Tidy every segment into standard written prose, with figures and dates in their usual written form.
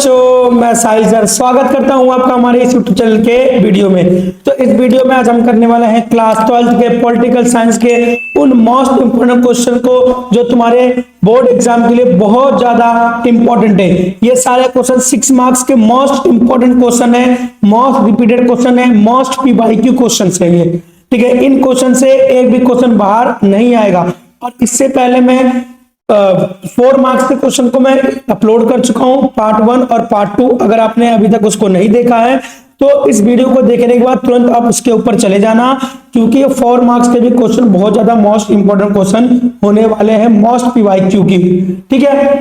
बच्चों, मैं साहिल सर स्वागत करता हूं आपका हमारे इस यूट्यूब चैनल के वीडियो में। तो इस वीडियो में आज हम करने वाले हैं क्लास 12 के पॉलिटिकल साइंस के उन मोस्ट इंपोर्टेंट क्वेश्चन को जो तुम्हारे बोर्ड एग्जाम के लिए बहुत ज्यादा इंपॉर्टेंट है। ये सारे क्वेश्चन 6 मार्क्स के मोस्ट इंपॉर्टेंट क्वेश्चन है, मोस्ट रिपीटेड क्वेश्चन है, मोस्ट पीवाईक्यू क्वेश्चन है ये। ठीक है, इन क्वेश्चन से एक भी क्वेश्चन बाहर नहीं आएगा। और इससे पहले मैं 4 मार्क्स के क्वेश्चन को मैं अपलोड कर चुका हूं, पार्ट 1 और पार्ट 2। अगर आपने अभी तक उसको नहीं देखा है तो इस वीडियो को देखने के बाद तुरंत आप उसके ऊपर चले जाना, क्योंकि ये 4 मार्क्स के भी क्वेश्चन बहुत ज्यादा मोस्ट इंपोर्टेंट क्वेश्चन होने वाले हैं, मोस्ट पीवाईक्यू की। ठीक है,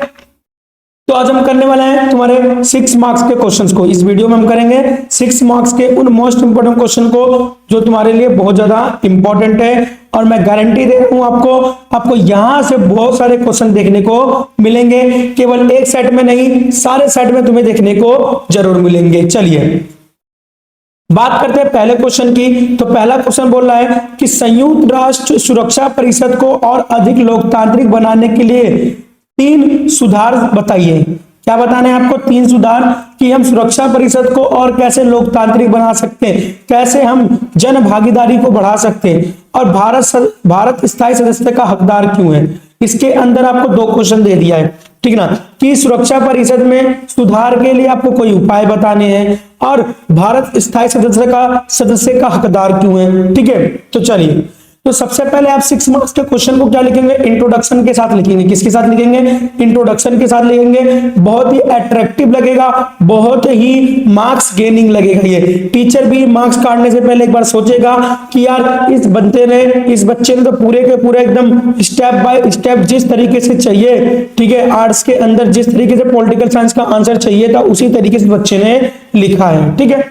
तो आज हम करने वाले हैं तुम्हारे 6 मार्क्स के क्वेश्चंस को। इस वीडियो में हम करेंगे 6 मार्क्स के उन मोस्ट इंपोर्टेंट क्वेश्चन को जो तुम्हारे लिए बहुत ज्यादा इंपॉर्टेंट है। और मैं गारंटी दे रहा हूं आपको यहां से बहुत सारे क्वेश्चन देखने को मिलेंगे, केवल एक सेट में नहीं, सारे सेट में तुम्हें देखने को जरूर मिलेंगे। चलिए बात करते हैं पहले क्वेश्चन की। तो पहला क्वेश्चन बोल रहा है कि संयुक्त राष्ट्र सुरक्षा परिषद को और अधिक लोकतांत्रिक बनाने के लिए 3 सुधार बताइए। क्या बताना है आपको? 3 सुधार कि हम सुरक्षा परिषद को और कैसे लोकतांत्रिक बना सकते हैं, कैसे हम जन भागीदारी को बढ़ा सकते हैं, और भारत स्थायी सदस्यता का हकदार क्यों है। इसके अंदर आपको 2 क्वेश्चन दे दिया है, ठीक ना, कि सुरक्षा परिषद में सुधार के लिए आपको कोई उपाय बताने हैं और भारत स्थायी सदस्य का हकदार क्यों है। ठीक है, तो चलिए, तो सबसे पहले आप 6 मार्क्स के क्वेश्चन को क्या लिखेंगे? इंट्रोडक्शन के साथ लिखेंगे। किसके साथ लिखेंगे? इंट्रोडक्शन के साथ लिखेंगे। बहुत ही अट्रैक्टिव लगेगा, बहुत ही मार्क्स गेनिंग लगेगा ये। टीचर भी मार्क्स काटने से पहले एक बार सोचेगा कि यार इस बच्चे ने तो पूरे के पूरे एकदम स्टेप बाय स्टेप जिस तरीके से चाहिए, ठीक है, आर्ट्स के अंदर जिस तरीके से पॉलिटिकल साइंस का आंसर चाहिए था उसी तरीके से बच्चे ने लिखा है। ठीक है,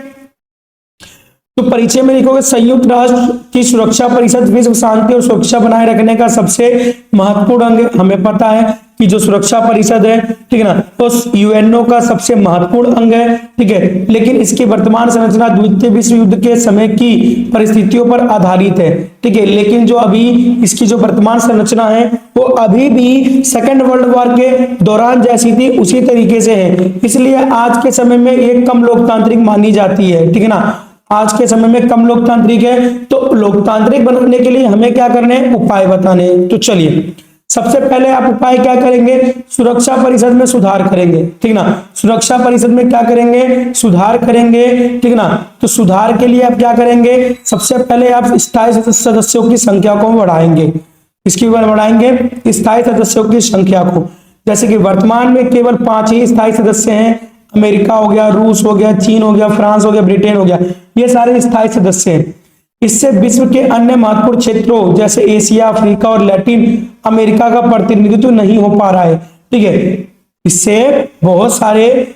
तो परिचय में लिखोगे संयुक्त राष्ट्र की सुरक्षा परिषद विश्व शांति और सुरक्षा बनाए रखने का सबसे महत्वपूर्ण अंग है। हमें पता है कि जो सुरक्षा परिषद है, ठीक है ना, तो यूएनओ का सबसे महत्वपूर्ण अंग है। ठीक है, लेकिन इसकी वर्तमान संरचना द्वितीय विश्व युद्ध के समय की परिस्थितियों पर आधारित है। ठीक है, लेकिन जो अभी इसकी जो वर्तमान संरचना है वो अभी भी सेकेंड वर्ल्ड वॉर के दौरान जैसी थी उसी तरीके से है। इसलिए आज के समय में ये कम लोकतांत्रिक मानी जाती है। ठीक है ना, आज के समय में कम लोकतांत्रिक है, तो लोकतांत्रिक बनाने के लिए हमें क्या करने हैं? उपाय बताने हैं। तो चलिए, सबसे पहले आप उपाय क्या करेंगे? सुरक्षा परिषद में सुधार करेंगे। ठीक ना, सुरक्षा परिषद में क्या करेंगे? सुधार करेंगे। ठीक ना, तो सुधार के लिए आप क्या करेंगे? सबसे पहले आप स्थायी सदस्यों की संख्या को बढ़ाएंगे। इसकी बढ़ाएंगे स्थायी सदस्यों की संख्या को। जैसे कि वर्तमान में केवल 5 ही स्थायी सदस्य हैं। अमेरिका हो गया, रूस हो गया, चीन हो गया, फ्रांस हो गया, ब्रिटेन हो गया, ये सारे स्थायी सदस्य हैं। इससे विश्व के अन्य महत्वपूर्ण क्षेत्रों जैसे एशिया, अफ्रीका और लैटिन अमेरिका का प्रतिनिधित्व नहीं हो पा रहा है। ठीक है, इससे बहुत सारे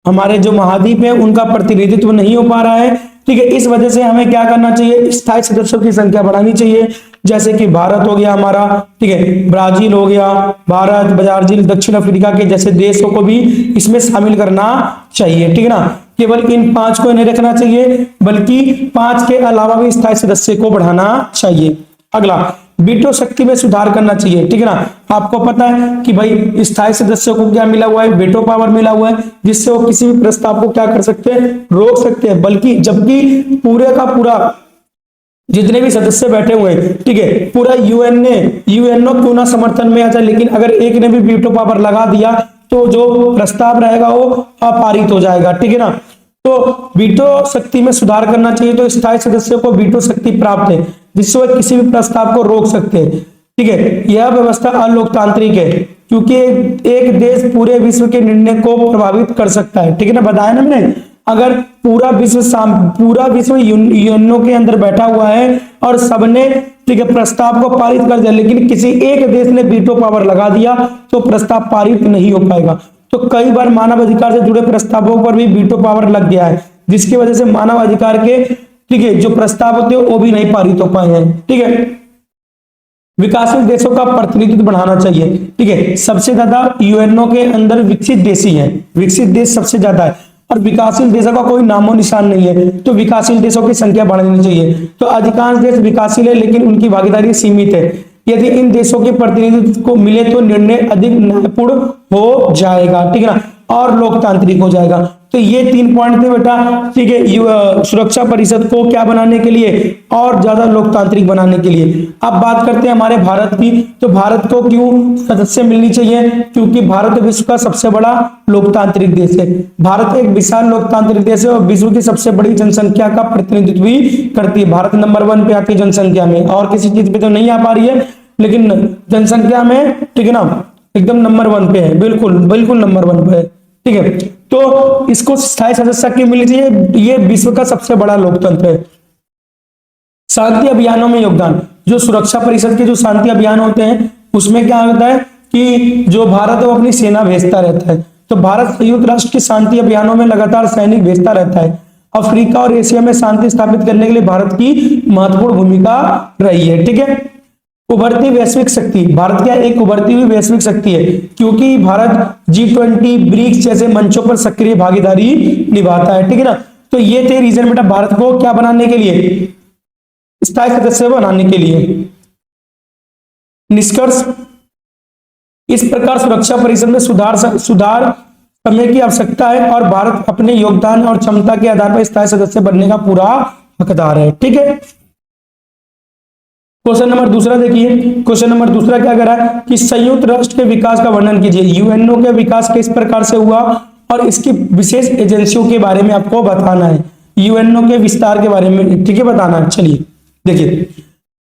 हमारे जो महाद्वीप है उनका प्रतिनिधित्व नहीं हो पा रहा है। ठीक है, इस वजह से हमें क्या करना चाहिए? स्थायी सदस्यों की संख्या बढ़ानी चाहिए। जैसे कि भारत हो गया हमारा, ठीक है, ब्राजील हो गया, भारत, ब्राजील, दक्षिण अफ्रीका के जैसे देशों को भी इसमें शामिल करना चाहिए। ठीक है ना, केवल इन 5 को नहीं रखना चाहिए बल्कि 5 के अलावा भी स्थायी सदस्य को बढ़ाना चाहिए। अगला, वीटो शक्ति में सुधार करना चाहिए। ठीक है ना, आपको पता है कि भाई स्थायी सदस्यों को क्या मिला हुआ है? वीटो पावर मिला हुआ है, जिससे वो किसी भी प्रस्ताव को क्या कर सकते हैं? रोक सकते हैं। बल्कि जबकि पूरे का पूरा जितने भी सदस्य बैठे हुए हैं, ठीक है, पूरा यूएनओ क्यों ना समर्थन में आ जाए, लेकिन अगर एक ने भी वीटो पावर लगा दिया तो जो प्रस्ताव रहेगा वो अपारित हो जाएगा। ठीक है ना, तो वीटो शक्ति में सुधार करना चाहिए। तो स्थायी सदस्यों को वीटो शक्ति प्राप्त है, जिससे वे किसी भी प्रस्ताव को रोक सकते हैं। ठीक है, यह व्यवस्था अलोकतांत्रिक है क्योंकि एक देश पूरे विश्व के निर्णय को प्रभावित कर सकता है। ठीक है ना, बताया ना मैंने, अगर पूरा विश्व यूएनओ के अंदर बैठा हुआ है और सबने, ठीक है, प्रस्ताव को पारित कर दिया, लेकिन किसी एक देश ने वीटो पावर लगा दिया तो प्रस्ताव पारित नहीं हो पाएगा। तो कई बार मानव अधिकार से जुड़े प्रस्तावों पर भी वीटो पावर लग गया है, जिसकी वजह से मानव अधिकार के, ठीक है, जो प्रस्ताव होते हैं वो भी नहीं पारित हो पाए हैं। ठीक है, विकासशील देशों का प्रतिनिधित्व बढ़ाना चाहिए। ठीक है, सबसे ज्यादा यूएनओ के अंदर विकसित देश ही है, विकसित देश सबसे ज्यादा है और विकासशील देशों का कोई नामो निशान नहीं है। तो विकासशील देशों की संख्या बढ़ानी चाहिए। तो अधिकांश देश विकासशील है लेकिन उनकी भागीदारी सीमित है। यदि इन देशों के प्रतिनिधित्व को मिले तो निर्णय अधिक न्यायपूर्ण हो जाएगा। ठीक है ना, और लोकतांत्रिक हो जाएगा। तो ये 3 पॉइंट थे बेटा, ठीक है, सुरक्षा परिषद को क्या बनाने के लिए, और ज्यादा लोकतांत्रिक बनाने के लिए। अब बात करते हैं हमारे भारत की। तो भारत को क्यों सदस्य मिलनी चाहिए, क्योंकि भारत विश्व का सबसे बड़ा लोकतांत्रिक देश है। भारत एक विशाल लोकतांत्रिक देश है और विश्व की सबसे बड़ी जनसंख्या का प्रतिनिधित्व भी करती है। भारत नंबर 1 पे आती है जनसंख्या में, और किसी चीज पे तो नहीं आ पा रही है, लेकिन जनसंख्या में, ठीक है ना, एकदम नंबर 1 पे है, बिल्कुल बिल्कुल नंबर 1 पे है, ठीक है। तो इसको स्थायी सदस्य क्यों मिलनी चाहिए, ये विश्व का सबसे बड़ा लोकतंत्र है। शांति अभियानों में योगदान, जो सुरक्षा परिषद के जो शांति अभियान होते हैं उसमें क्या होता है कि जो भारत है वो अपनी सेना भेजता रहता है। तो भारत संयुक्त राष्ट्र के शांति अभियानों में लगातार सैनिक भेजता रहता है। अफ्रीका और एशिया में शांति स्थापित करने के लिए भारत की महत्वपूर्ण भूमिका रही है, ठीक है। उभरती वैश्विक शक्ति, भारत क्या एक उभरती हुई वैश्विक शक्ति है, क्योंकि भारत G20 ब्रिक्स जैसे मंचों पर सक्रिय भागीदारी निभाता है, ठीक है ना। तो ये थे रीजन बेटा भारत को क्या बनाने के लिए, स्थायी सदस्य बनाने के लिए। निष्कर्ष, इस प्रकार सुरक्षा परिषद में सुधार समय की आवश्यकता है और भारत अपने योगदान और क्षमता के आधार पर स्थायी सदस्य बनने का पूरा हकदार है, ठीक है। क्वेश्चन नंबर दूसरा देखिए, क्वेश्चन नंबर दूसरा क्या करा कि संयुक्त राष्ट्र के विकास का वर्णन कीजिए। यूएनओ के विकास किस प्रकार से हुआ और इसकी विशेष एजेंसियों के बारे में आपको बताना है। यूएनओ के विस्तार के बारे में, ठीक है, बताना है। चलिए देखिए,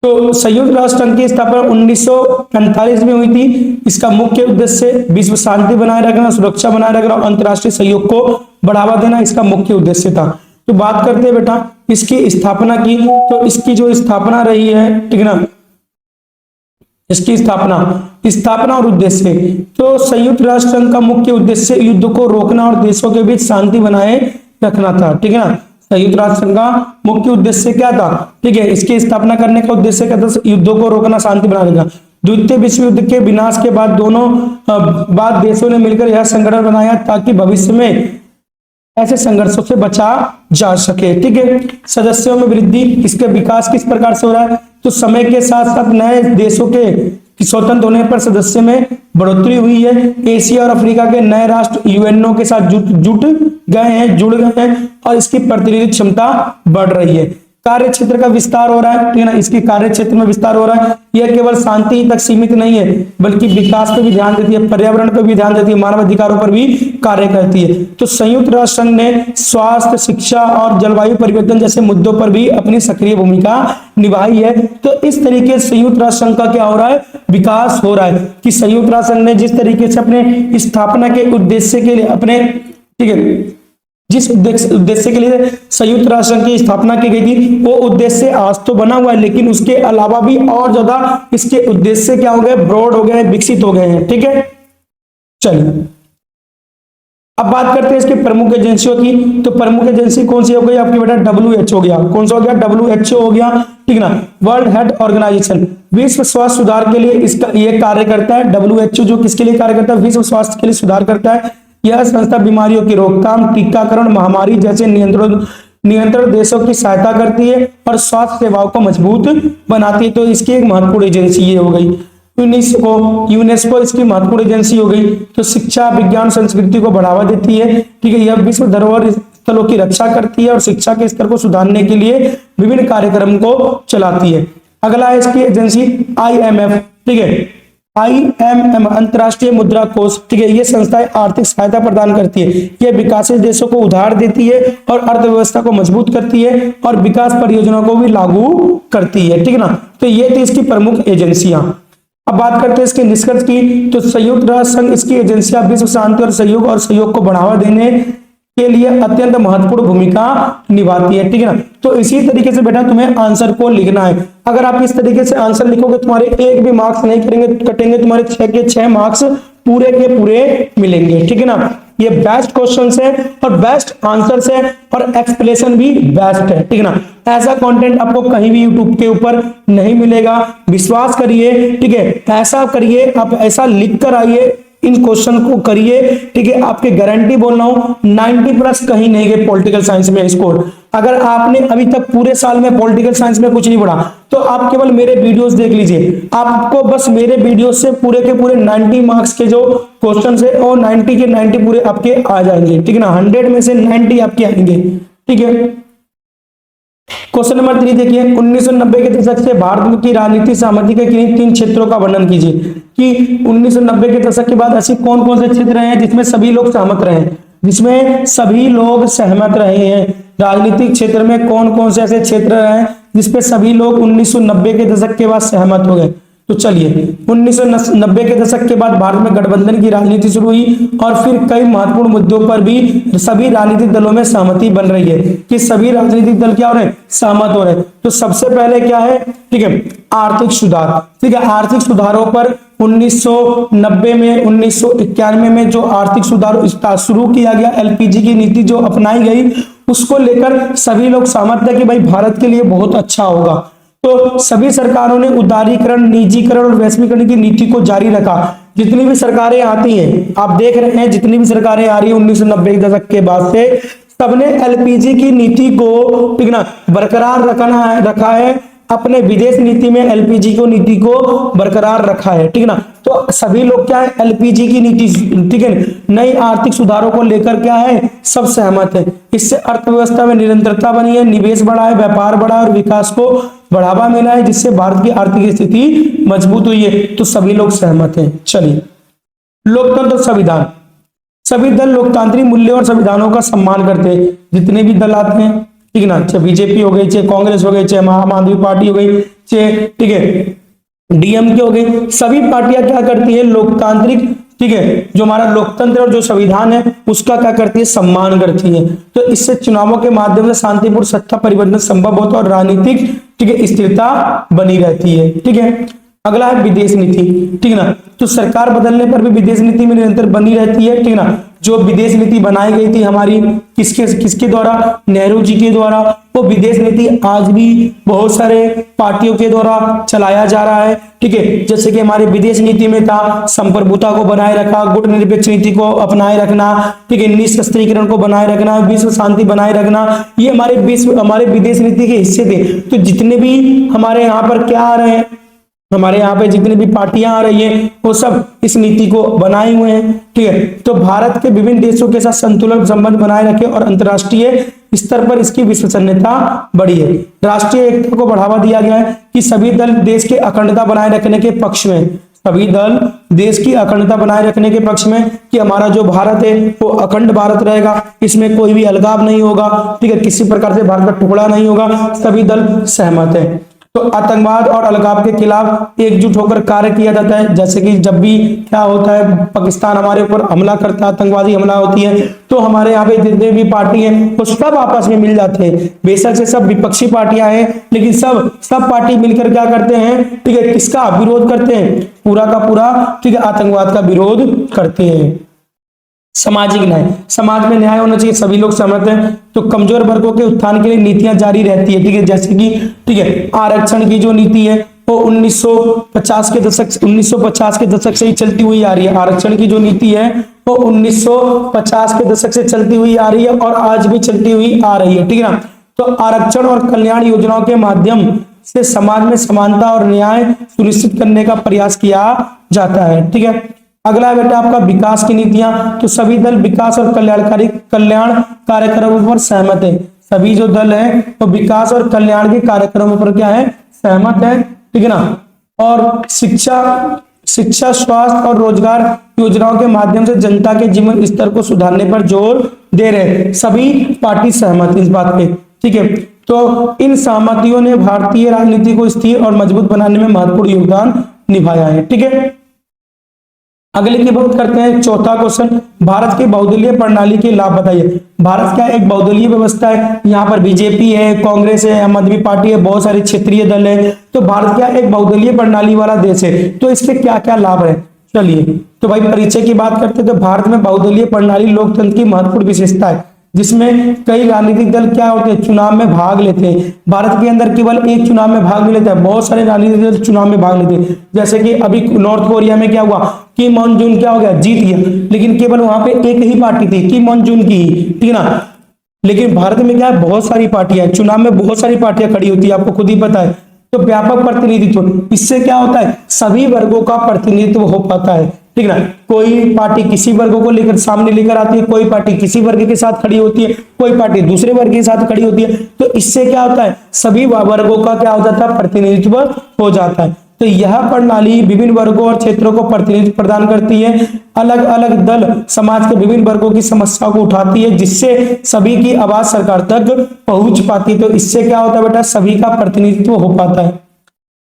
तो संयुक्त राष्ट्र संघ की स्थापना 1945 में हुई थी। इसका मुख्य उद्देश्य विश्व शांति बनाए रखना, सुरक्षा बनाए रखना और अंतर्राष्ट्रीय सहयोग को बढ़ावा देना इसका मुख्य उद्देश्य था। तो बात करते हैं बेटा इसकी स्थापना की, तो इसकी जो स्थापना रही है, ठीक है ना, इसकी स्थापना और उद्देश्य, तो संयुक्त राष्ट्र संघ का मुख्य उद्देश्य युद्ध को रोकना और देशों के बीच शांति बनाए रखना था, ठीक है ना। संयुक्त राष्ट्र संघ का मुख्य उद्देश्य क्या था, ठीक है, इसकी स्थापना करने का उद्देश्य क्या था, युद्धों को रोकना, शांति बनाने का। द्वितीय विश्व युद्ध के विनाश के बाद दोनों देशों ने मिलकर यह संगठन बनाया ताकि भविष्य में ऐसे संघर्षों से बचा जा सके, ठीक है। सदस्यों में वृद्धि, इसके विकास किस प्रकार से हो रहा है, तो समय के साथ साथ नए देशों के स्वतंत्र होने पर सदस्य में बढ़ोतरी हुई है। एशिया और अफ्रीका के नए राष्ट्र यूएनओ के साथ जुड़ गए हैं और इसकी प्रतिनिधि क्षमता बढ़ रही है। कार्य क्षेत्र का विस्तार हो रहा है, ठीक है ना, इसकी कार्य क्षेत्र में विस्तार हो रहा है। यह केवल शांति तक सीमित नहीं है बल्कि विकास पर भी ध्यान देती है, पर्यावरण पर भी ध्यान देती है, मानव अधिकारों पर भी कार्य करती है। तो संयुक्त राष्ट्र संघ ने स्वास्थ्य, शिक्षा और जलवायु परिवर्तन जैसे मुद्दों पर भी अपनी सक्रिय भूमिका निभाई है। तो इस तरीके से संयुक्त राष्ट्र संघ का क्या हो रहा है, विकास हो रहा है कि संयुक्त राष्ट्र संघ ने जिस तरीके से अपने स्थापना के उद्देश्य के लिए अपने, ठीक है, जिस उद्देश्य के लिए संयुक्त राष्ट्र की स्थापना की गई थी वो उद्देश्य आज तो बना हुआ है, लेकिन उसके अलावा भी और ज्यादा इसके उद्देश्य क्या हो गए, ब्रॉड हो गए, विकसित हो गए हैं, ठीक है। चलिए अब बात करते हैं इसकी प्रमुख एजेंसियों की। तो प्रमुख एजेंसी कौन सी हो गई आपकी बेटा, WHO हो गया। कौन सा हो गया, WHO हो गया, ठीक ना। वर्ल्ड हेल्थ ऑर्गेनाइजेशन, विश्व स्वास्थ्य सुधार के लिए इसका ये कार्य करता है। WHO जो किसके लिए कार्य करता है, विश्व स्वास्थ्य के लिए सुधार करता है। यह संस्था बीमारियों की रोकथाम, टीकाकरण, महामारी जैसे नियंत्रण देशों की सहायता करती है और स्वास्थ्य सेवाओं को मजबूत बनाती है। तो इसकी एक महत्वपूर्ण एजेंसी ये हो गई। यूनेस्को इसकी महत्वपूर्ण एजेंसी हो गई। तो शिक्षा, विज्ञान, संस्कृति को बढ़ावा देती है, ठीक है। यह विश्व धरोहर स्थलों की रक्षा करती है और शिक्षा के स्तर को सुधारने के लिए विभिन्न कार्यक्रम को चलाती है। अगला है इसकी एजेंसी IMF, ठीक है। IMF अंतर्राष्ट्रीय मुद्रा कोष, ठीक है, ये संस्थाएं आर्थिक सहायता प्रदान करती है। यह विकासशील देशों को उधार देती है और अर्थव्यवस्था को मजबूत करती है और विकास परियोजनाओं को भी लागू करती है, ठीक है ना। तो ये थी इसकी प्रमुख एजेंसियां। अब बात करते हैं इसके निष्कर्ष की। तो संयुक्त राष्ट्र संघ इसकी एजेंसियां विश्व शांति और सहयोग को बढ़ावा देने के लिए अत्यंत महत्वपूर्ण भूमिका निभाती है, ठीक है ना। तो इसी तरीके से बेटा तुम्हें आंसर को लिखना है। अगर आप इस तरीके से आंसर लिखोगे तुम्हारे एक भी मार्क्स नहीं कटेंगे, तुम्हारे 6 के 6 मार्क्स पूरे के पूरे मिलेंगे, ठीक है ना। ये बेस्ट क्वेश्चन है और बेस्ट आंसर है और एक्सप्लेनेशन भी बेस्ट है, ठीक है ना। ऐसा कंटेंट आपको कहीं भी यूट्यूब के ऊपर नहीं मिलेगा, विश्वास करिए, ठीक है। ऐसा करिए, आप ऐसा लिख कर आइए, इन क्वेश्चन को करिए, ठीक है। आपके गारंटी बोल रहा हूं 90 प्लस कहीं नहीं गए पॉलिटिकल साइंस में स्कोर। अगर आपने अभी तक पूरे साल में पॉलिटिकल साइंस में कुछ नहीं पढ़ा तो आप केवल मेरे वीडियोस देख लीजिए, आपको बस मेरे वीडियोस से पूरे के पूरे 90 मार्क्स के जो क्वेश्चन है और 90 के 90 पूरे आपके आ जाएंगे, ठीक है ना। 100 में से 90 आपके आएंगे, ठीक है। क्वेश्चन नंबर 3 देखिए, 1990 के दशक से भारत की राजनीति सहमति के किन्हीं 3 क्षेत्रों का वर्णन कीजिए। कि 1990 के दशक के बाद ऐसे कौन कौन से क्षेत्र हैं जिसमें सभी लोग सहमत रहे, जिसमें सभी लोग सहमत रहे हैं। राजनीतिक क्षेत्र में कौन कौन से ऐसे क्षेत्र हैं जिसपे सभी लोग 1990 के दशक के बाद सहमत हो गए। तो चलिए 1990 के दशक के बाद भारत में गठबंधन की राजनीति शुरू हुई और फिर कई महत्वपूर्ण मुद्दों पर भी सभी राजनीतिक दलों में सहमति बन रही है कि सभी राजनीतिक दल क्या हो रहे हैं, सहमत हो रहे हैं। तो सबसे पहले क्या है, ठीक है, आर्थिक सुधार, ठीक है। आर्थिक सुधारों पर 1990 में 1991 में जो आर्थिक सुधार शुरू किया गया, एलपीजी की नीति जो अपनाई गई, उसको लेकर सभी लोग सहमत थे कि भाई भारत के लिए बहुत अच्छा होगा। तो सभी सरकारों ने उदारीकरण, निजीकरण और वैश्वीकरण की नीति को जारी रखा। जितनी भी सरकारें आती हैं, आप देख रहे हैं जितनी भी सरकारें आ रही है 1990 के दशक के बाद से, सबने एलपीजी की नीति को, ठीक ना, बरकरार रखा है। अपने विदेश नीति में एलपीजी को नीति को बरकरार रखा है, ठीक ना। तो सभी लोग क्या है, एलपीजी की नीति, ठीक है, नई आर्थिक सुधारों को लेकर क्या है, सब सहमत है। इससे अर्थव्यवस्था में निरंतरता बनी है, निवेश बढ़ा है, व्यापार बढ़ा और विकास को बढ़ावा मिला है, जिससे भारत की आर्थिक स्थिति मजबूत हुई है। तो सभी लोग सहमत हैं। चलिए, लोकतंत्र संविधान, सभी दल लोकतांत्रिक मूल्यों और संविधानों का सम्मान करते हैं। जितने भी दल आते हैं, ठीक ना, चाहे बीजेपी हो गई, चाहे कांग्रेस हो गई, चाहे आम आदमी पार्टी हो गई, चाहे, ठीक है, डीएमके हो गई, सभी पार्टियां क्या करती है, लोकतांत्रिक, ठीक है, जो हमारा लोकतंत्र और जो संविधान है उसका क्या करती है, सम्मान करती है। तो इससे चुनावों के माध्यम से शांतिपूर्ण सत्ता परिवर्तन संभव होता है और राजनीतिक, ठीक है, स्थिरता बनी रहती है, ठीक है। अगला है विदेश नीति, ठीक ना। तो सरकार बदलने पर भी विदेश नीति में निरंतर बनी रहती है, ठीक ना। जो विदेश नीति बनाई गई थी हमारी, किसके द्वारा, नेहरू जी के द्वारा, वो विदेश नीति आज भी बहुत सारे पार्टियों के द्वारा चलाया जा रहा है, ठीक है। जैसे कि हमारे विदेश नीति में था संप्रभुता को बनाए रखा, गुट निरपेक्ष नीति को अपनाए रखना, ठीक है, निशस्त्रीकरण को बनाए रखना, विश्व शांति बनाए रखना, ये हमारे विदेश नीति के हिस्से थे। तो जितने भी हमारे यहाँ पर क्या आ रहे हैं, हमारे यहाँ पे जितनी भी पार्टियां आ रही हैं वो सब इस नीति को बनाए हुए हैं, ठीक है। तो भारत के विभिन्न देशों के साथ संतुलन संबंध बनाए रखे और अंतर्राष्ट्रीय स्तर पर इसकी विश्वसनीयता बढ़ी है। राष्ट्रीय एकता को बढ़ावा दिया गया है कि सभी दल देश के अखंडता बनाए रखने के पक्ष में, सभी दल देश की अखंडता बनाए रखने के पक्ष में, कि हमारा जो भारत है वो अखंड भारत रहेगा, इसमें कोई भी अलगाव नहीं होगा, ठीक है, किसी प्रकार से भारत का टुकड़ा नहीं होगा, सभी दल सहमत है। तो आतंकवाद और अलगाव के खिलाफ एकजुट होकर कार्य किया जाता है। जैसे कि जब भी क्या होता है, पाकिस्तान हमारे ऊपर हमला करता है, आतंकवादी हमला होती है, तो हमारे यहाँ पे जितने भी पार्टी हैं वो सब आपस में मिल जाते हैं। बेशक से सब विपक्षी पार्टियां हैं, लेकिन सब पार्टी मिलकर क्या करते हैं, ठीक है, किसका विरोध करते हैं, पूरा का पूरा, ठीक है, आतंकवाद का विरोध करते हैं। सामाजिक न्याय, समाज में न्याय होना चाहिए, सभी लोग सहमत हैं। तो कमजोर वर्गों के उत्थान के लिए नीतियां जारी रहती है, ठीक है। जैसे कि, ठीक है, आरक्षण की जो नीति है वो 1950 के दशक से ही चलती हुई आ रही है। आरक्षण की जो नीति है वो 1950 के दशक से चलती हुई आ रही है और आज भी चलती हुई आ रही है, ठीक है ना। तो आरक्षण और कल्याण योजनाओं के माध्यम से समाज में समानता और न्याय सुनिश्चित करने का प्रयास किया जाता है, ठीक है। अगला है बेटा आपका विकास की नीतियां। तो सभी दल विकास और कल्याण कार्यक्रमों पर सहमत है। सभी जो दल है वो विकास और कल्याण के कार्यक्रमों पर क्या है, सहमत है, ठीक है ना। और शिक्षा, स्वास्थ्य और रोजगार योजनाओं के माध्यम से जनता के जीवन स्तर को सुधारने पर जोर दे रहे, सभी पार्टी सहमत इस बात पे, ठीक है। तो इन सहमतियों ने भारतीय राजनीति को स्थिर और मजबूत बनाने में महत्वपूर्ण योगदान निभाया है, ठीक है। अगले की बात करते हैं, चौथा क्वेश्चन, भारत की बहुदलीय प्रणाली के लाभ बताइए। भारत क्या एक बहुदलीय व्यवस्था है, यहाँ पर बीजेपी है, कांग्रेस है, आम आदमी पार्टी है, बहुत सारे क्षेत्रीय दल है। तो भारत क्या एक बहुदलीय प्रणाली वाला देश है। तो इसके क्या क्या लाभ है, चलिए। तो भाई परिचय की बात करते हैं तो भारत में बहुदलीय प्रणाली लोकतंत्र की महत्वपूर्ण विशेषता है। जिसमें कई राजनीतिक दल क्या होते हैं, चुनाव में भाग लेते हैं। भारत के अंदर केवल एक चुनाव में भाग नहीं लेता है, बहुत सारे राजनीतिक दल चुनाव में भाग लेते हैं। जैसे कि अभी नॉर्थ कोरिया में क्या हुआ, किम जॉन उन क्या हो गया, जीत गया, लेकिन केवल वहां पे एक ही पार्टी थी, किम जॉन उन की, ठीक है ना। लेकिन भारत में क्या है, बहुत सारी पार्टियां, चुनाव में बहुत सारी पार्टियां खड़ी होती है, आपको खुद ही पता है। तो व्यापक प्रतिनिधित्व, इससे क्या होता है, सभी वर्गों का प्रतिनिधित्व हो पाता है, ठीक है ना। कोई पार्टी किसी वर्गों को लेकर सामने लेकर आती है, कोई पार्टी किसी वर्ग के साथ खड़ी होती है, कोई पार्टी दूसरे वर्ग के साथ खड़ी होती है। तो इससे क्या होता है, सभी वर्गों का क्या हो जाता है, प्रतिनिधित्व हो जाता है। तो यह प्रणाली विभिन्न वर्गों और क्षेत्रों को प्रतिनिधित्व प्रदान करती है। अलग अलग दल समाज के विभिन्न वर्गों की समस्याओं को उठाती है, जिससे सभी की आवाज सरकार तक पहुंच पाती है। तो इससे क्या होता है बेटा, सभी का प्रतिनिधित्व हो पाता है।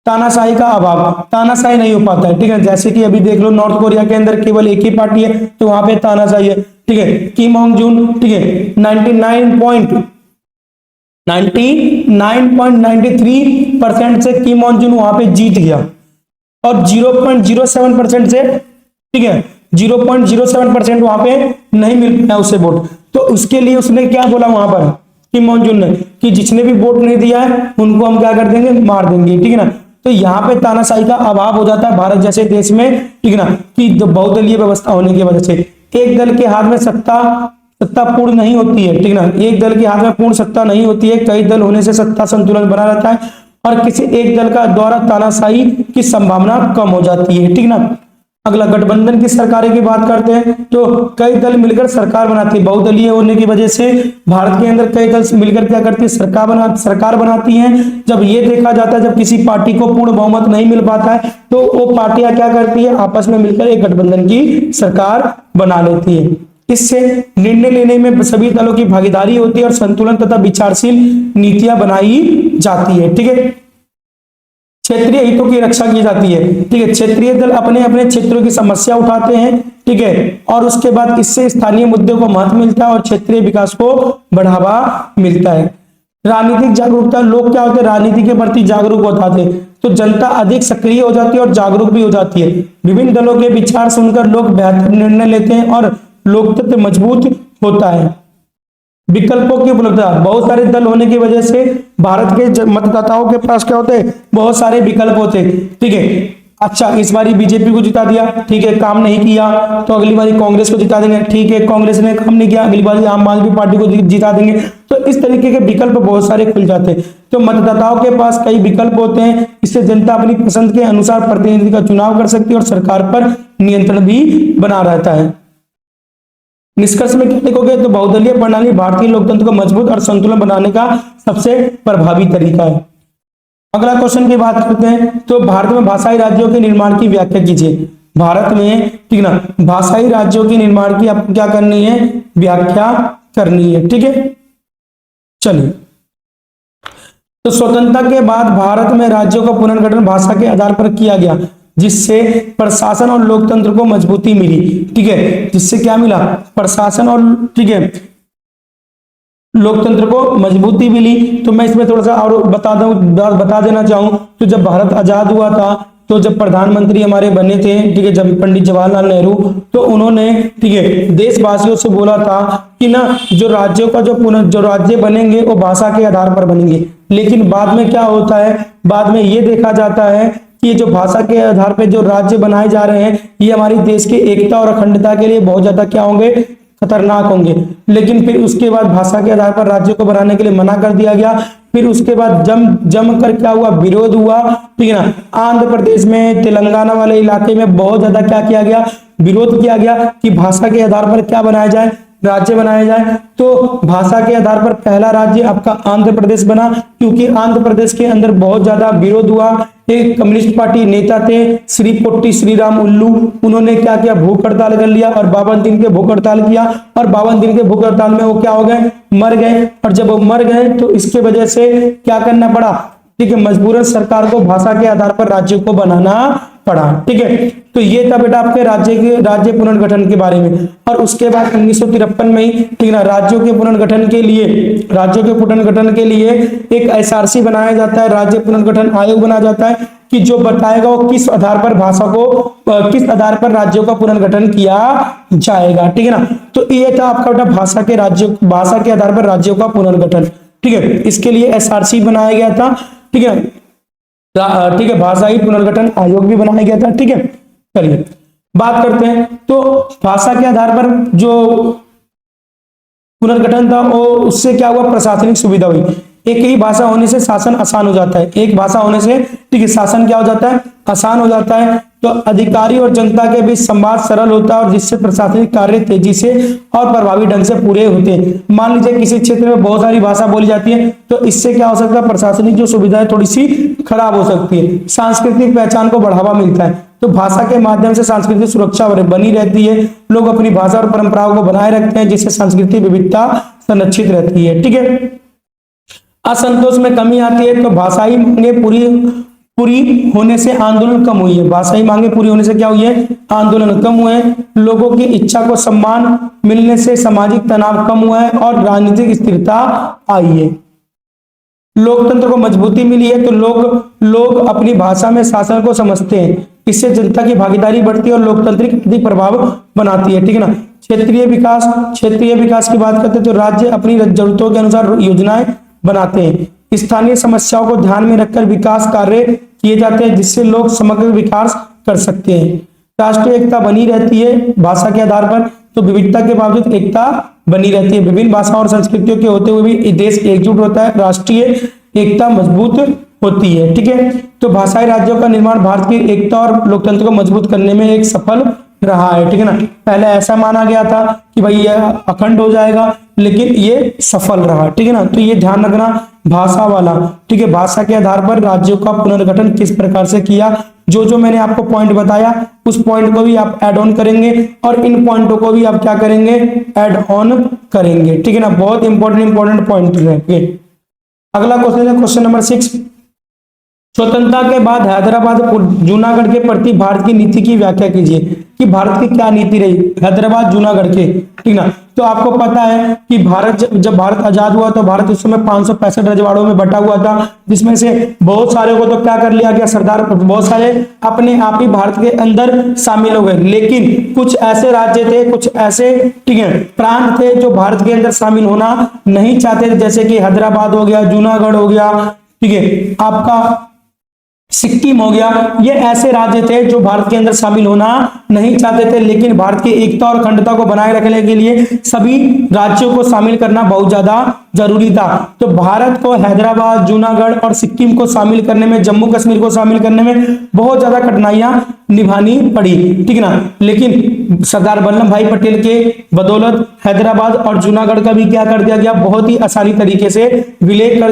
तानाशाही का अभाव, तानाशाही नहीं हो पाता है, ठीक है। जैसे कि अभी देख लो, नॉर्थ कोरिया के अंदर केवल एक ही पार्टी है, तो वहां पे तानाशाही है, ठीक है। किम जोंग उन, ठीक है, 99.93% से किम जोंग उन वहां पे जीत गया, और 0.07% से, ठीक है, 0.07% वहां पे नहीं मिल पाया उसे वोट। तो उसके लिए उसने क्या बोला वहां पर, किम जोंग उन ने, कि जिसने भी वोट नहीं दिया है उनको हम क्या कर देंगे, मार देंगे, ठीक है ना। तो यहाँ पे तानाशाही का अभाव हो जाता है भारत जैसे देश में, ठीक है ना, कि बहुदलीय व्यवस्था होने की वजह से एक दल के हाथ में सत्ता पूर्ण नहीं होती है, ठीक है ना। एक दल के हाथ में पूर्ण सत्ता नहीं होती है, कई दल होने से सत्ता संतुलन बना रहता है, और किसी एक दल का द्वारा तानाशाही की संभावना कम हो जाती है, ठीक है ना। अगला, गठबंधन की सरकारें की बात करते हैं, तो कई दल मिलकर सरकार बनाती है। बहुदलीय होने की वजह से भारत के अंदर कई दल मिलकर क्या करती है, सरकार बनाती हैं। जब ये देखा जाता है, जब किसी पार्टी को पूर्ण बहुमत नहीं मिल पाता है, तो वो पार्टियां क्या करती है, आपस में मिलकर एक गठबंधन की सरकार बना लेती है। इससे निर्णय लेने में सभी दलों की भागीदारी होती है और संतुलन तथा विचारशील नीतियां बनाई जाती है, ठीक है। क्षेत्रीय हितों की रक्षा की जाती है, ठीक है। क्षेत्रीय दल अपने अपने क्षेत्रों की समस्या उठाते हैं, ठीक है, और उसके बाद इससे स्थानीय मुद्दों को महत्व मिलता है और क्षेत्रीय विकास को बढ़ावा मिलता है। राजनीतिक जागरूकता, लोग क्या होते हैं, राजनीति के प्रति जागरूक हो जाते हैं, तो जनता अधिक सक्रिय हो जाती है और जागरूक भी हो जाती है। विभिन्न दलों के विचार सुनकर लोग बेहतर निर्णय लेते हैं और लोकतंत्र मजबूत होता है। विकल्पों की उपलब्धता, बहुत सारे दल होने की वजह से भारत के मतदाताओं के पास क्या होते हैं, बहुत सारे विकल्प होते हैं, ठीक है। अच्छा, इस बारी बीजेपी को जिता दिया, ठीक है, काम नहीं किया, तो अगली बारी कांग्रेस को जिता देंगे, ठीक है, कांग्रेस ने काम नहीं किया, अगली बारी आम आदमी पार्टी को जिता देंगे। तो इस तरीके के विकल्प बहुत सारे खुल जाते हैं। तो मतदाताओं के पास कई विकल्प होते हैं, इससे जनता अपनी पसंद के अनुसार प्रतिनिधि का चुनाव कर सकती है और सरकार पर नियंत्रण भी बना रहता है। निष्कर्ष में क्या लिखोगे, तो बहुदलीय प्रणाली भारतीय लोकतंत्र को मजबूत और संतुलन बनाने का सबसे प्रभावी तरीका है। अगला क्वेश्चन की बात करते हैं, तो भारत में भाषाई राज्यों के निर्माण की व्याख्या कीजिए। भारत में, ठीक ना, भाषाई राज्यों के निर्माण की आपको क्या करनी है, व्याख्या करनी है, ठीक है। चलिए, तो स्वतंत्रता के बाद भारत में राज्यों का पुनर्गठन भाषा के आधार पर किया गया, जिससे प्रशासन और लोकतंत्र को मजबूती मिली, ठीक है। जिससे क्या मिला, प्रशासन और, ठीक है, लोकतंत्र को मजबूती मिली। तो मैं इसमें थोड़ा सा और बता देना चाहूं, तो जब भारत आजाद हुआ था, तो जब प्रधानमंत्री हमारे बने थे, ठीक है, जब पंडित जवाहरलाल नेहरू, तो उन्होंने, ठीक है, देशवासियों से बोला था कि ना, जो राज्यों का जो राज्य बनेंगे वो भाषा के आधार पर बनेंगे। लेकिन बाद में क्या होता है, बाद में ये देखा जाता है कि जो भाषा के आधार पर जो राज्य बनाए जा रहे हैं, ये हमारी देश की एकता और अखंडता के लिए बहुत ज्यादा क्या होंगे, खतरनाक होंगे। लेकिन फिर उसके बाद भाषा के आधार पर राज्यों को बनाने के लिए मना कर दिया गया। फिर उसके बाद जम कर क्या हुआ, विरोध हुआ, ठीक है ना। आंध्र प्रदेश में, तेलंगाना वाले इलाके में बहुत ज्यादा क्या किया गया, विरोध किया गया कि भाषा के आधार पर क्या बनाया जाए, राज्य बनाया जाए। तो भाषा के आधार पर पहला राज्य आपका आंध्र प्रदेश बना, क्योंकि आंध्र प्रदेश के अंदर बहुत ज्यादा विरोध हुआ। एक कम्युनिस्ट पार्टी नेता थे श्री पोट्टी श्रीराम उल्लू, उन्होंने क्या किया, भूख हड़ताल कर लिया और 52 दिन के भूख हड़ताल किया, और 52 दिन के भूख हड़ताल में वो क्या हो गए, मर गए। और जब वो मर गए तो इसके वजह से क्या करना पड़ा, ठीक है, मजबूरन सरकार को भाषा के आधार पर राज्यों को बनाना पड़ा, ठीक है। तो ये था बेटा आपके राज्य पुनर्गठन के बारे में। और उसके बाद 1953 में ही, ठीक है, राज्यों के पुनर्गठन के लिए एक एसआरसी बनाया जाता है, राज्य पुनर्गठन आयोग बनाया जाता है, कि जो बताएगा वो किस आधार पर भाषा को किस आधार पर राज्यों का पुनर्गठन किया जाएगा। ठीक है ना, तो ये था आपका बेटा भाषा के आधार पर राज्यों का पुनर्गठन। ठीक है, इसके लिए एसआरसी बनाया गया था। ठीक है, ठीक है, भाषाई पुनर्गठन आयोग भी बनाया गया था। ठीक है, चलिए बात करते हैं। तो भाषा के आधार पर जो पुनर्गठन था वो उससे क्या हुआ, प्रशासनिक सुविधा हुई। एक ही भाषा होने से शासन आसान हो जाता है, एक भाषा होने से ठीक है शासन क्या हो जाता है, आसान हो जाता है। तो अधिकारी और जनता के बीच संवाद सरल होता है और जिससे प्रशासनिक कार्य तेजी से और प्रभावी ढंग से पूरे होते हैं। मान लीजिए किसी क्षेत्र में बहुत सारी भाषा बोली जाती है तो इससे क्या हो सकता है, प्रशासनिक जो सुविधाएं थोड़ी सी खराब हो सकती है। सांस्कृतिक पहचान को बढ़ावा मिलता है, तो भाषा के माध्यम से सांस्कृतिक सुरक्षा बनी रहती है। लोग अपनी भाषा और परंपराओं को बनाए रखते हैं जिससे सांस्कृतिक विविधता संरक्षित रहती है। ठीक है, असंतोष में कमी आती है, तो भाषाई मांगे पूरी होने से आंदोलन कम हुई है। भाषाई मांगे पूरी होने से क्या हुई है, आंदोलन कम हुए। लोगों की इच्छा को सम्मान मिलने से सामाजिक तनाव कम हुआ है और राजनीतिक स्थिरता आई है। लोकतंत्र को मजबूती मिली है, तो लोग अपनी भाषा में शासन को समझते हैं। इससे जनता की भागीदारी बढ़ती है और लोकतांत्रिक अधिक प्रभाव बनाती है। ठीक है ना, क्षेत्रीय विकास की बात करते हैं तो राज्य अपनी जरूरतों के अनुसार योजनाएं बनाते हैं। स्थानीय समस्याओं को ध्यान में रखकर विकास कार्य किए जाते हैं जिससे लोग समग्र विकास कर सकते हैं। राष्ट्रीय एकता बनी रहती है भाषा के आधार पर, तो विविधता के बावजूद एकता बनी रहती है। विभिन्न भाषाओं और संस्कृतियों के होते हुए भी देश एकजुट होता है, राष्ट्रीय एकता मजबूत होती है। ठीक है, तो भाषाई राज्यों का निर्माण भारत की एकता और लोकतंत्र को मजबूत करने में एक सफल रहा है। ठीक है ना, पहले ऐसा माना गया था कि भाई यह अखंड हो जाएगा, लेकिन ये सफल रहा। ठीक है ना, तो ये ध्यान रखना भाषा वाला। ठीक है, भाषा के आधार पर राज्यों का पुनर्गठन किस प्रकार से किया, जो मैंने आपको पॉइंट बताया उस पॉइंट को भी आप ऐड ऑन करेंगे और इन पॉइंटों को भी आप क्या करेंगे, ऐड ऑन करेंगे। ठीक है ना, बहुत इंपॉर्टेंट पॉइंट रहेंगे। अगला क्वेश्चन है क्वेश्चन नंबर 6। स्वतंत्रता के बाद हैदराबाद जूनागढ़ के प्रति भारत की नीति की व्याख्या कीजिए कि भारत की क्या नीति रही हैदराबाद जूनागढ़ के। ठीक ना, तो आपको पता है कि जब भारत आजाद हुआ तो भारत उस समय 565 रजवाड़ों में बटा हुआ था, जिसमें से बहुत सारे को तो क्या कर लिया गया, सरदार बहुत सारे अपने आप ही भारत के अंदर शामिल हो गए। लेकिन कुछ ऐसे राज्य थे, कुछ ऐसे ठीक है प्रांत थे जो भारत के अंदर शामिल होना नहीं चाहते थे, जैसे कि हैदराबाद हो गया, जूनागढ़ हो गया, ठीक है आपका सिक्किम हो गया। ये ऐसे राज्य थे जो भारत के अंदर शामिल होना नहीं चाहते थे, लेकिन भारत की एकता और अखंडता को बनाए रखने के लिए सभी राज्यों को शामिल करना बहुत ज्यादा जरूरी था। तो भारत को हैदराबाद, जूनागढ़ और सिक्किम को शामिल करने में, जम्मू कश्मीर को शामिल करने में बहुत ज्यादा कठिनाइयां निभानी पड़ी। ठीक ना, लेकिन सरदार वल्लभ भाई पटेल के बदौलत हैदराबाद और जूनागढ़ का भी क्या कर दिया गया, बहुत ही आसानी तरीके से विलय कर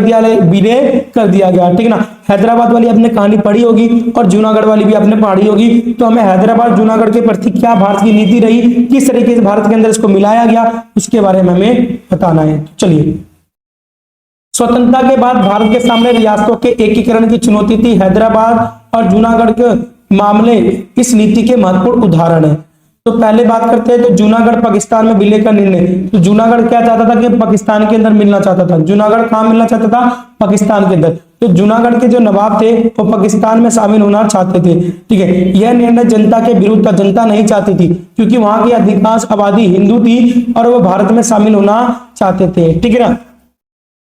दिया गया। ठीक ना, हैदराबाद वाली आपने कहानी पढ़ी होगी और जूनागढ़ वाली भी आपने पढ़ी होगी। तो हमें हैदराबाद जूनागढ़ के प्रति क्या भारत की नीति रही, किस तरीके से भारत के अंदर इसको मिलाया गया, उसके बारे में हमें बताना है। चलिए, स्वतंत्रता के बाद भारत के सामने रियासतों के एकीकरण की चुनौती थी। हैदराबाद और जूनागढ़ के मामले इस नीति के महत्वपूर्ण उदाहरण है। तो पहले बात करते हैं तो जूनागढ़ पाकिस्तान में विलय का निर्णय। तो जूनागढ़ क्या चाहता था कि पाकिस्तान के अंदर मिलना चाहता था। जूनागढ़ कहां मिलना चाहता था, पाकिस्तान के अंदर। तो जूनागढ़ के जो नवाब थे वो पाकिस्तान में शामिल होना चाहते थे। ठीक है, यह निर्णय जनता के विरुद्ध था, जनता नहीं चाहती थी क्योंकि वहां की अधिकांश आबादी हिंदू थी और वो भारत में शामिल होना चाहते थे। ठीक है ना,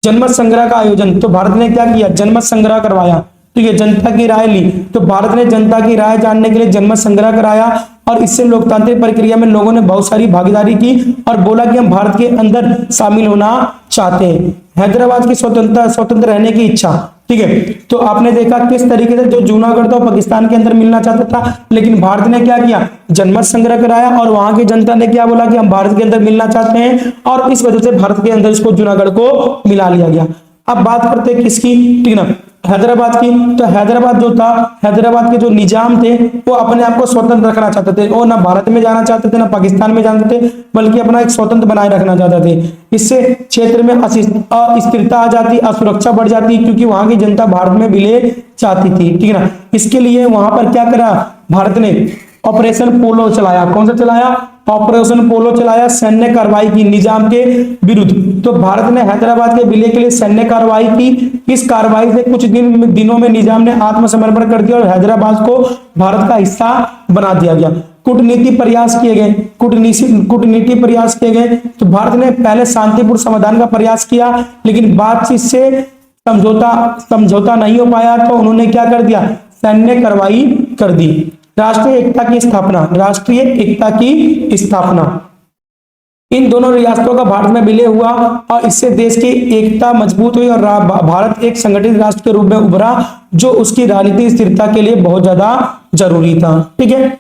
जनमत संग्रह का आयोजन। तो भारत ने क्या किया, जनमत संग्रह करवाया। ठीक है, जनता की राय ली। तो भारत ने जनता की राय जानने के लिए जनमत संग्रह कराया और इससे लोकतांत्रिक प्रक्रिया में लोगों ने बहुत सारी भागीदारी की और बोला कि हम भारत के अंदर शामिल होना चाहते हैं। हैदराबाद की स्वतंत्र रहने की इच्छा। ठीक है, तो आपने देखा किस तरीके से जो जूनागढ़ था पाकिस्तान के अंदर मिलना चाहता था, लेकिन भारत ने क्या किया, जनमत संग्रह कराया और वहां की जनता ने क्या बोला कि हम भारत के अंदर मिलना चाहते हैं और इस वजह से भारत के अंदर इसको जूनागढ़ को मिला लिया गया। अब बात करते हैं किसकी, ठीक ना, हैदराबाद की। तो हैदराबाद जो था, हैदराबाद के जो निजाम थे वो अपने आप को स्वतंत्र रखना चाहते थे। वो ना भारत में जाना चाहते थे ना पाकिस्तान में जाते थे, बल्कि अपना एक स्वतंत्र बनाए रखना चाहते थे। इससे क्षेत्र में अस्थिरता आ जाती, असुरक्षा बढ़ जाती, क्योंकि वहां की जनता भारत में विलय चाहती थी। ठीक है ना, इसके लिए वहां पर क्या करा भारत ने, ऑपरेशन पोलो चलाया। कौन सा चलाया, ऑपरेशन पोलो चलाया, सैन्य कार्रवाई की निजाम के विरुद्ध। तो भारत ने हैदराबाद के विलय के लिए सैन्य कार्रवाई की। इस कार्रवाई से कुछ दिनों में निजाम ने आत्मसमर्पण कर दिया और हैदराबाद को भारत का हिस्सा बना दिया गया। कूटनीति प्रयास किए गए, कूटनीति प्रयास किए गए। तो भारत ने पहले शांतिपूर्ण समाधान का प्रयास किया, लेकिन बातचीत से समझौता नहीं हो पाया, तो उन्होंने क्या कर दिया, सैन्य कार्रवाई कर दी। राष्ट्रीय एकता की स्थापना, राष्ट्रीय एकता की स्थापना, इन दोनों रियासतों का भारत में विलय हुआ और इससे देश की एकता मजबूत हुई और भारत एक संगठित राष्ट्र के रूप में उभरा, जो उसकी राजनीतिक स्थिरता के लिए बहुत ज्यादा जरूरी था। ठीक है,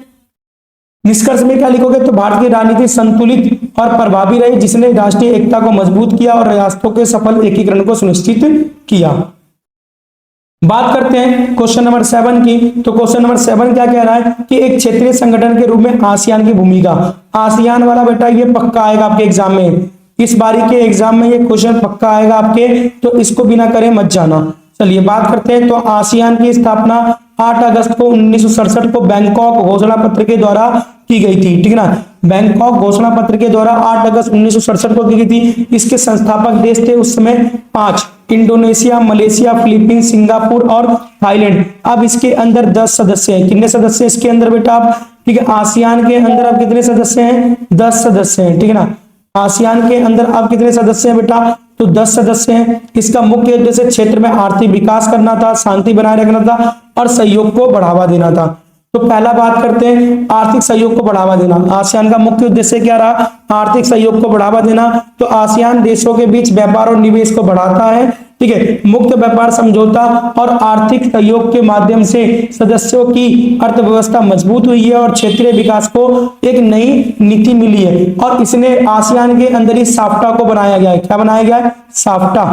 निष्कर्ष में क्या लिखोगे, तो भारत की राजनीति संतुलित और प्रभावी रही, जिसने राष्ट्रीय एकता को मजबूत किया और रियासतों के सफल एकीकरण को सुनिश्चित किया। बात करते हैं क्वेश्चन नंबर 7 की। तो क्वेश्चन नंबर 7 क्या कह रहा है कि एक क्षेत्रीय संगठन के रूप में आसियान की भूमिका। आसियान वाला बेटा ये पक्का आएगा आपके एग्जाम में, इस बारी के एग्जाम में ये क्वेश्चन पक्का आएगा आपके, तो इसको बिना करे मत जाना। चलिए बात करते हैं। तो आसियान की स्थापना 8 अगस्त को 1967 को बैंकॉक घोषणा पत्र के द्वारा की गई थी। ठीक है ना, बैंकॉक घोषणा पत्र के द्वारा 8 अगस्त 1967 को की गई थी। इसके संस्थापक देश थे उस समय 5, इंडोनेशिया, मलेशिया, फिलीपींस, सिंगापुर और थाईलैंड। अब इसके अंदर 10 सदस्य हैं। कितने सदस्य इसके अंदर बेटा आप, ठीक है, आसियान के अंदर अब कितने सदस्य हैं, 10 सदस्य हैं। ठीक है ना, आसियान के अंदर अब कितने सदस्य हैं बेटा, तो 10 सदस्य हैं। इसका मुख्य उद्देश्य क्षेत्र में आर्थिक विकास करना था, शांति बनाए रखना था और सहयोग को बढ़ावा देना था। तो पहला बात करते हैं आर्थिक सहयोग को बढ़ावा देना। आसियान का मुख्य उद्देश्य क्या रहा, आर्थिक सहयोग को बढ़ावा देना। तो आसियान देशों के बीच व्यापार और निवेश को बढ़ाता है। ठीक है, मुक्त व्यापार समझौता और आर्थिक सहयोग के माध्यम से सदस्यों की अर्थव्यवस्था मजबूत हुई है और क्षेत्रीय विकास को एक नई नीति मिली है। और इसने आसियान के अंदर ही साफ्टा को बनाया गया है। क्या बनाया गया है, साफ्टा।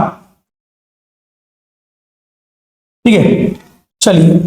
ठीक है, चलिए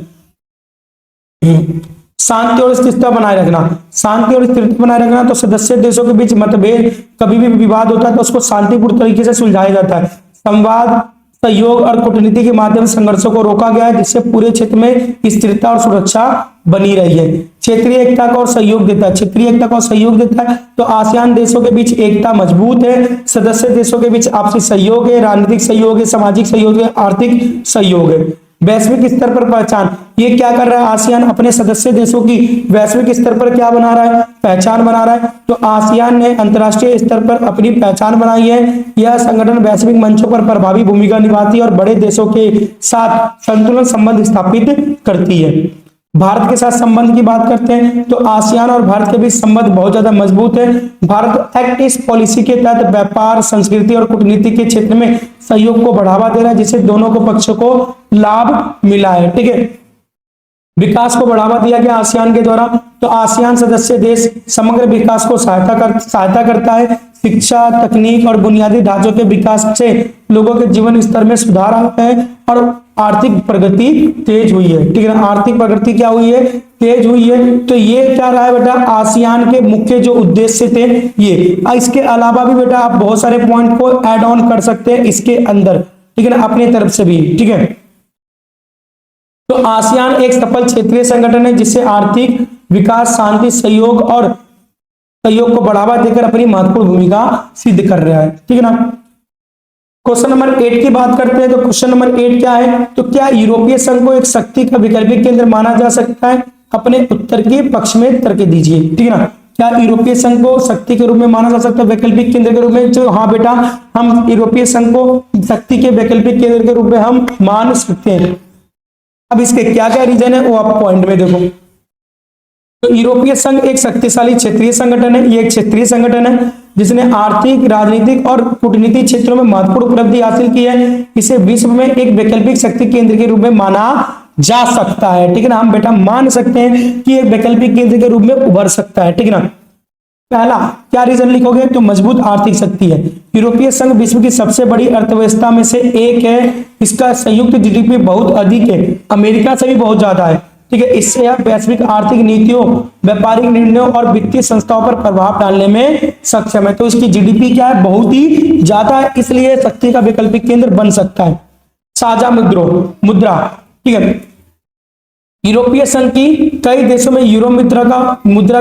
शांति और स्थिरता बनाए रखना। शांति और स्थिरता बनाए रखना, तो सदस्य देशों के बीच मतभेद, कभी भी विवाद होता है तो उसको शांतिपूर्ण तरीके से सुलझाया जाता है। संवाद, सहयोग और कूटनीति के माध्यम से संघर्षों को रोका गया है, जिससे पूरे क्षेत्र में स्थिरता और सुरक्षा बनी रही है। क्षेत्रीय एकता को और सहयोग देता है, क्षेत्रीय एकता को सहयोग देता है। तो आसियान देशों के बीच एकता मजबूत है, सदस्य देशों के बीच आपसी सहयोग है, राजनीतिक सहयोग है, सामाजिक सहयोग है, आर्थिक सहयोग है। वैश्विक स्तर पर पहचान, ये क्या कर रहा है, आसियान अपने सदस्य देशों की वैश्विक स्तर पर क्या बना रहा है, पहचान बना रहा है। तो आसियान ने अंतर्राष्ट्रीय स्तर पर अपनी पहचान बनाई है। यह संगठन वैश्विक मंचों पर प्रभावी भूमिका निभाती है और बड़े देशों के साथ संतुलन संबंध स्थापित करती है। भारत के साथ संबंध की बात करते हैं, तो आसियान और भारत के बीच संबंध बहुत ज्यादा मजबूत है। भारत एक्ट ईस्ट पॉलिसी के तहत व्यापार, संस्कृति और कूटनीति के क्षेत्र में सहयोग को बढ़ावा दे रहा है, जिससे दोनों को पक्षों को लाभ मिला है। ठीक है, विकास को बढ़ावा दिया गया आसियान के द्वारा। तो आसियान सदस्य देश समग्र विकास को सहायता करता है। शिक्षा, तकनीक और बुनियादी ढांचों के विकास से लोगों के जीवन स्तर में सुधार आया है और आर्थिक प्रगति तेज हुई है। ठीक है, आर्थिक प्रगति क्या हुई है, तेज हुई है। तो ये क्या रहा है बेटा, आसियान के मुख्य जो उद्देश्य थे ये। इसके अलावा भी बेटा आप बहुत सारे पॉइंट को ऐड ऑन कर सकते हैं इसके अंदर। ठीक है ना, अपनी तरफ से भी। ठीक है, तो आसियान एक सफल क्षेत्रीय संगठन है जिससे आर्थिक विकास, शांति, सहयोग और सहयोग को बढ़ावा देकर अपनी महत्वपूर्ण भूमिका सिद्ध कर रहा है। ठीक है ना, क्वेश्चन नंबर 8 की बात करते हैं। तो क्वेश्चन नंबर 8 क्या है, तो क्या यूरोपीय संघ को एक शक्ति का वैकल्पिक केंद्र माना जा सकता है? अपने उत्तर के पक्ष में तर्क दीजिए। ठीक है ना, क्या यूरोपीय संघ को शक्ति के रूप में माना जा सकता है, वैकल्पिक केंद्र के रूप में? जो हाँ बेटा, हम यूरोपीय संघ को शक्ति के वैकल्पिक केंद्र के रूप में हम मान सकते हैं। अब इसके क्या क्या रीजन है वो आप पॉइंट में देखो। तो यूरोपीय संघ एक शक्तिशाली क्षेत्रीय संगठन है। ये एक क्षेत्रीय संगठन है जिसने आर्थिक, राजनीतिक और कूटनीतिक क्षेत्रों में महत्वपूर्ण उपलब्धि हासिल की है। इसे विश्व में एक वैकल्पिक शक्ति केंद्र के रूप में माना जा सकता है। ठीक है ना, हम बेटा मान सकते हैं कि एक वैकल्पिक केंद्र के रूप में उभर सकता है। ठीक है ना, पहला क्या रीजन लिखोगे, तो मजबूत आर्थिक शक्ति है। यूरोपीय संघ विश्व की सबसे बड़ी अर्थव्यवस्था में से एक है। इसका संयुक्त जीडीपी बहुत अधिक है, अमेरिका से भी बहुत ज्यादा है। ठीक है, इससे यह वैश्विक आर्थिक नीतियों, व्यापारिक निर्णयों और वित्तीय संस्थाओं पर प्रभाव डालने में सक्षम है। तो इसकी जीडीपी क्या है, बहुत ही ज्यादा है, इसलिए शक्ति का वैकल्पिक केंद्र बन सकता है। साझा मुद्रा, ठीक है, यूरोपीय संघ की कई देशों में यूरो मुद्रा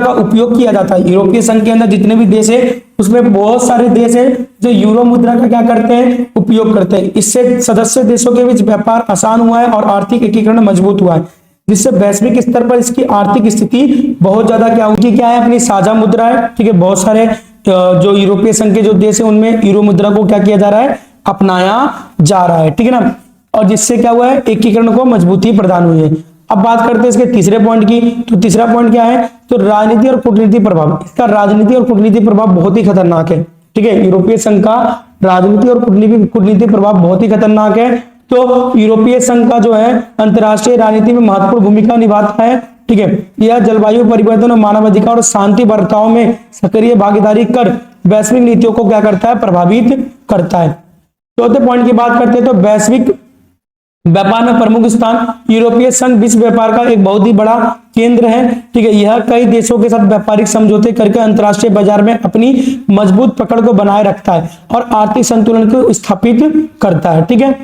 का उपयोग किया जाता है। यूरोपीय संघ के अंदर जितने भी देश है उसमें बहुत सारे देश हैं जो यूरो मुद्रा का क्या करते हैं, उपयोग करते हैं। इससे सदस्य देशों के बीच व्यापार आसान हुआ है और आर्थिक एकीकरण मजबूत हुआ है, जिससे वैश्विक स्तर पर इसकी आर्थिक स्थिति बहुत ज्यादा क्या है, अपनी साझा मुद्रा है। ठीक है, बहुत सारे जो यूरोपीय संघ के जो देश है उनमें यूरो मुद्रा को क्या किया जा रहा है, अपनाया जा रहा है। ठीक है ना, और जिससे क्या हुआ है, एकीकरण को मजबूती प्रदान हुई है। अब बात करते हैं इसके तीसरे पॉइंट की। तो तीसरा पॉइंट क्या है, तो राजनीति और कूटनीति प्रभाव। इसका राजनीति और कूटनीति प्रभाव बहुत ही खतरनाक है। ठीक है, यूरोपीय संघ का राजनीति और कूटनीति प्रभाव बहुत ही खतरनाक है। तो यूरोपीय संघ का जो है अंतरराष्ट्रीय राजनीति में महत्वपूर्ण भूमिका निभाता है। ठीक है, यह जलवायु परिवर्तन और मानवाधिकार और शांति वार्ताओं में सक्रिय भागीदारी कर वैश्विक नीतियों को क्या करता है, प्रभावित करता है। चौथे पॉइंट की बात करते हैं तो वैश्विक व्यापार में प्रमुख स्थान। यूरोपीय संघ विश्व व्यापार का एक बहुत ही बड़ा केंद्र है। ठीक है, यह कई देशों के साथ व्यापारिक समझौते करके अंतर्राष्ट्रीय बाजार में अपनी मजबूत पकड़ को बनाए रखता है और आर्थिक संतुलन को स्थापित करता है। ठीक है,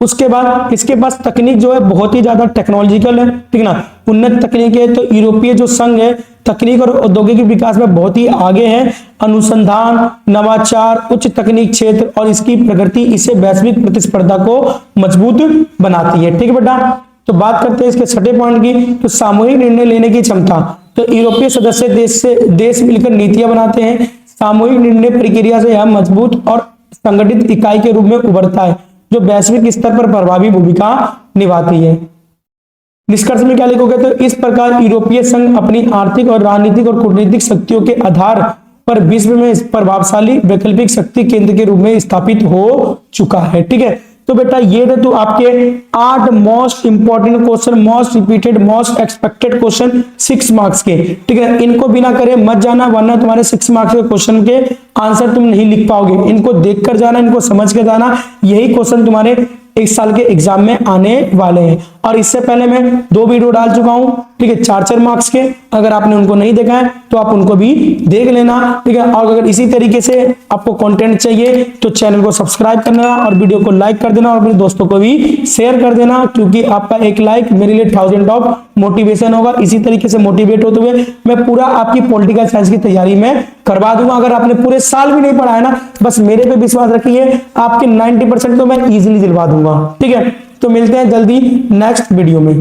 उसके बाद इसके पास तकनीक जो है बहुत ही ज्यादा टेक्नोलॉजिकल है। ठीक है ना, उन्नत तकनीक है। तो यूरोपीय जो संघ है तकनीक और औद्योगिक विकास में बहुत ही आगे है। अनुसंधान, नवाचार, उच्च तकनीक क्षेत्र और इसकी प्रगति इसे वैश्विक प्रतिस्पर्धा को मजबूत बनाती है। ठीक है बेटा, तो बात करते हैं इसके छठे पॉइंट की। तो सामूहिक निर्णय लेने की क्षमता। तो यूरोपीय सदस्य देश मिलकर नीतियां बनाते हैं। सामूहिक निर्णय प्रक्रिया से यह मजबूत और संगठित इकाई के रूप में उभरता है जो वैश्विक स्तर पर प्रभावी भूमिका निभाती है। निष्कर्ष में क्या लिखोगे, तो इस प्रकार यूरोपीय संघ अपनी आर्थिक और राजनीतिक और कूटनीतिक शक्तियों के आधार पर विश्व में प्रभावशाली वैकल्पिक शक्ति केंद्र के रूप में स्थापित हो चुका है। ठीक है, तो बेटा ये थे तो आपके 8 most important question, most repeated, most expected question 6 marks के। ठीक है, इनको बिना करे मत जाना, वरना तुम्हारे 6 मार्क्स के क्वेश्चन के आंसर तुम नहीं लिख पाओगे। इनको देखकर जाना, इनको समझ के जाना, यही क्वेश्चन तुम्हारे 1 साल के एग्जाम में आने वाले हैं। और इससे पहले मैं 2 वीडियो डाल चुका हूं। ठीक है, 4-4 मार्क्स के, अगर आपने उनको नहीं देखा है तो आप उनको भी देख लेना। ठीक है, और अगर इसी तरीके से आपको कंटेंट चाहिए तो चैनल को सब्सक्राइब करना और वीडियो को लाइक कर देना और अपने दोस्तों को भी शेयर कर देना, क्योंकि आपका एक लाइक मेरे लिए 1000 ऑफ मोटिवेशन होगा। इसी तरीके से मोटिवेट होते हुए मैं पूरा आपकी पॉलिटिकल साइंस की तैयारी में करवा दूंगा। अगर आपने पूरे साल भी नहीं पढ़ा है ना, बस मेरे पे विश्वास रखिए, आपके 90% तो मैं इजीली दिलवा दूंगा। ठीक है, तो मिलते हैं जल्दी नेक्स्ट वीडियो में।